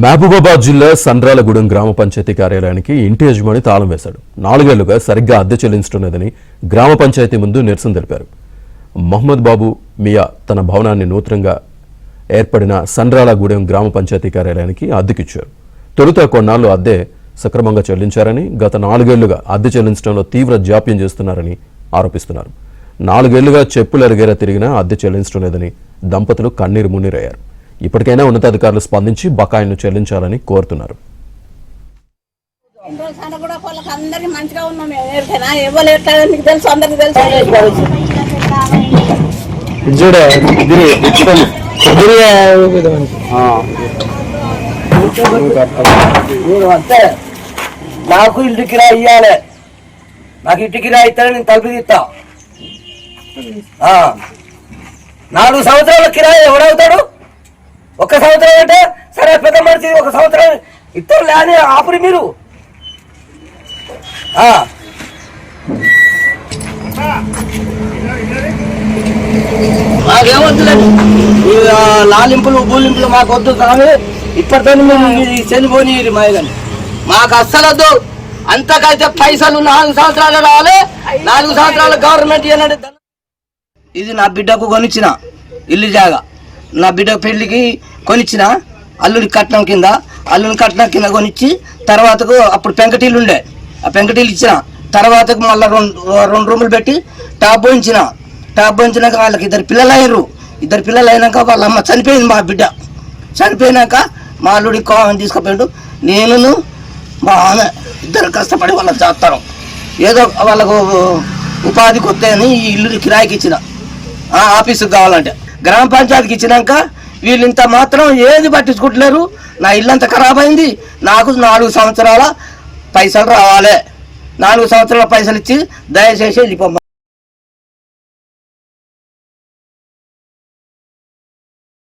మహబూబాబాద్ జిల్లా సండ్రాలగూడెం గ్రామ పంచాయతీ కార్యాలయానికి ఇంటి యజమాని తాళం వేశాడు. 4 ఏళ్లుగా సరిగ్గా అద్దె చెల్లించలేదని గ్రామ పంచాయతీ ముందు నిరసన తెలిపారు. మహమ్మద్ బాబు మియా తన భవనాన్ని నూతనంగా ఏర్పడిన సండ్రాలగూడెం గ్రామ పంచాయతీ కార్యాలయానికి అద్దెకిచ్చారు. తొలుత కొన్నాళ్లు అద్దె సక్రమంగా చెల్లించారని, గత 4 ఏళ్లుగా అద్దె చెల్లించడంలో తీవ్ర జాప్యం చేస్తున్నారని ఆరోపిస్తున్నారు. 4 ఏళ్లుగా చెప్పులు అరిగేలా తిరిగినా అద్దె చెల్లించడం లేదని దంపతులు కన్నీరు మున్నీరయ్యారు. ఇప్పటికైనా ఉన్నతాధికారులు స్పందించి బకాయిలను చెల్లించాలని కోరుతున్నారు. నాకు ఇంటి కిరాయి ఇవ్వాలి, నాకు ఇంటి కిరాయి ఇస్తాను, నేను తలుపు తీస్తా. 4 సంవత్సరాల కిరాయి ఎవడవుతాడు? 1 సంవత్సరం అంటే సరే, పెద్ద మనిషి 1 సంవత్సరం ఇస్తారు లేని ఆపురి మీరు. మాకేమొద్దులేదు లాలింపులు బూలింపులు మాకు వద్దు. కానీ ఇప్పటితో మీరు చనిపోని మాయగాని మాకు అస్సలొద్దు. అంతకైతే పైసలు 4 సంవత్సరాలు రావాలి, 4 సంవత్సరాలు గవర్నమెంట్ ఇవ్వనంటే. ఇది నా బిడ్డకు కొనిచ్చిన ఇల్లు జాగా, నా బిడ్డ పెళ్లికి కొనిచ్చిన అల్లుని కట్నం కింద కొనిచ్చి తర్వాతకు అప్పుడు పెంకటీలు ఉండే, ఆ పెంకటీలు ఇచ్చిన తర్వాతకు మళ్ళీ 2 రూములు పెట్టి టాప్ పోయించినాక వాళ్ళకి 2 పిల్లలు అయ్యారు. 2 పిల్లలు అయినాక వాళ్ళ అమ్మ చనిపోయింది. మా బిడ్డ చనిపోయినాక మా అల్లుడి కోమని తీసుకుపోయాడు. నేను మా ఆమె 2 కష్టపడి వాళ్ళకి చేస్తాను. ఏదో వాళ్ళకు ఉపాధికి వస్తాయని ఈ ఇల్లు కిరాయికి ఇచ్చిన, ఆఫీసుకు కావాలంటే. గ్రామ పంచాయతీకి ఇచ్చినాక వీళ్ళు ఇంత మాత్రం ఏది పట్టించుకుంటలేరు. నా ఇల్లు అంతా ఖరాబ్ అయింది. నాకు 4 సంవత్సరాల పైసలు రావాలి. 4 సంవత్సరాల పైసలు ఇచ్చి దయచేసి వెళ్ళిపోమ్మని.